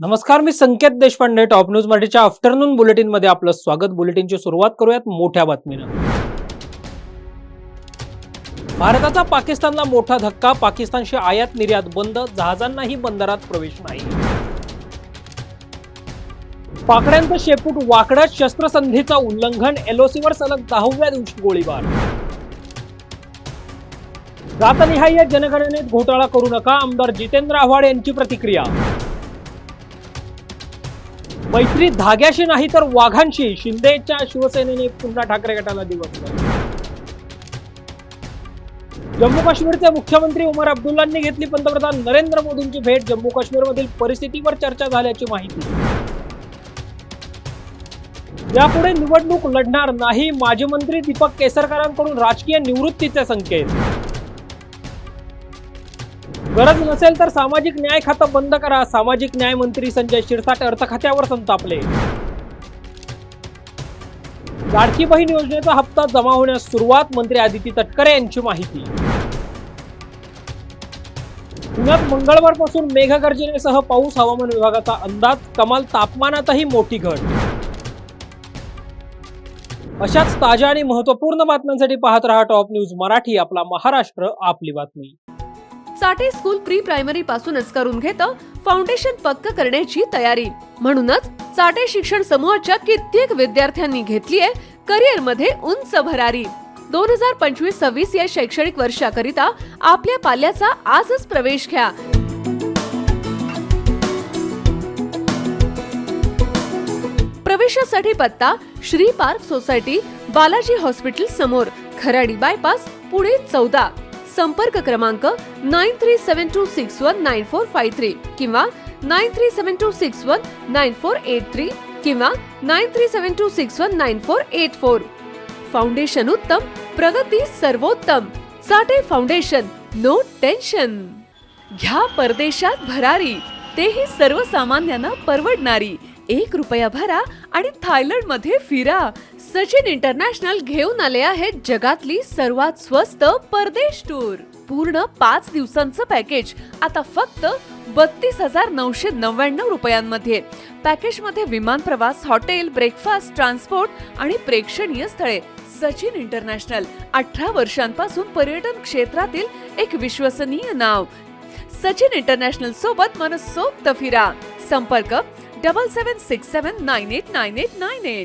नमस्कार, मी संकेत Deshpande. Top news मराठीच्या afternoon bulletin मध्ये आपलं स्वागत. बुलेटिनची सुरुवात करूयात मोठ्या बातमीनं. भारताचा पाकिस्तानला मोठा धक्का. पाकिस्तानशी आयात निर्यात बंद, जहाजांनाही बंदरात प्रवेश नाही. पाकड्यांचं शेपूट वाकडं, शस्त्रसंधीचं उल्लंघन. एलओसीवर सलग 10व्या दिवशी गोळीबार. जातनिहाय जनगणनेत घोटाळा करू नका, आमदार जितेंद्र आव्हाड यांची प्रतिक्रिया. मैत्री धाग्याशी नाही तर वाघांशी, शिंदेच्या शिवसेनेने पुन्हा ठाकरे गटाला दिवसलं. जम्मू काश्मीरचे मुख्यमंत्री उमर अब्दुल्लांनी घेतली पंतप्रधान नरेंद्र मोदींची भेट. जम्मू काश्मीरमधील परिस्थितीवर चर्चा झाल्याची माहिती. यापुढे निवडणूक लढणार नाही, माजी मंत्री दीपक केसरकरांकडून राजकीय निवृत्तीचे संकेत. गरज नसेल तर सामाजिक न्याय खातं बंद करा, सामाजिक न्याय मंत्री संजय शिरसाट अर्थ खात्यावर संतापले. लाडकी बहीण योजनेचा हप्ता जमा होण्यास सुरुवात, मंत्री आदिती तटकरे यांची माहिती. पुण्यात मंगळवारपासून मेघगर्जनेसह पाऊस, हवामान विभागाचा अंदाज. कमाल तापमानातही मोठी घट. अशाच ताज्या आणि महत्त्वपूर्ण बातम्यांसाठी पाहत रहा टॉप न्यूज मराठी. आपला महाराष्ट्र, आपली बातमी. साठे स्कूल प्री प्रायमरी पासूनच करून घेतं फाउंडेशन पक्क करण्याची तयारी. म्हणूनच साठे शिक्षण समूहाच्या कित्येक विद्यार्थ्यांनी घेतलीये करिअर मध्ये उंच भरारी. 2025-26 या शैक्षणिक वर्षाकरिता आपल्या पाल्याचा आजच प्रवेश घ्या. प्रवेशासाठी पत्ता Shri park society, Balaji hospital समोर, खराडी बायपास, पुणे 14. संपर्क क्रमांक 9372619453 किंवा 9372619483 किंवा 9372619484. फाउंडेशन उत्तम, प्रगती सर्वोत्तम. साठे फाउंडेशन, नो टेन्शन. घ्या परदेशात भरारी, तेही सर्वसामान्यांना परवडणारी. ₹1 भरा आणि थायलंड मध्ये फिरा. सचिन इंटरनॅशनल घेऊन आले आहेत जगातली सर्वात स्वस्त परदेश टूर. पूर्ण 5 दिवसांचं पॅकेज आता फक्त ₹32,999 पॅकेज मध्ये विमान प्रवास, हॉटेल, ब्रेकफास्ट, ट्रान्सपोर्ट आणि प्रेक्षणीय स्थळे. सचिन इंटरनॅशनल 18 वर्षांपासून पर्यटन क्षेत्रातील एक विश्वसनीय नाव. सचिन इंटरनॅशनल सोबत मनसोक्त फिरा. संपर्क 7767989898.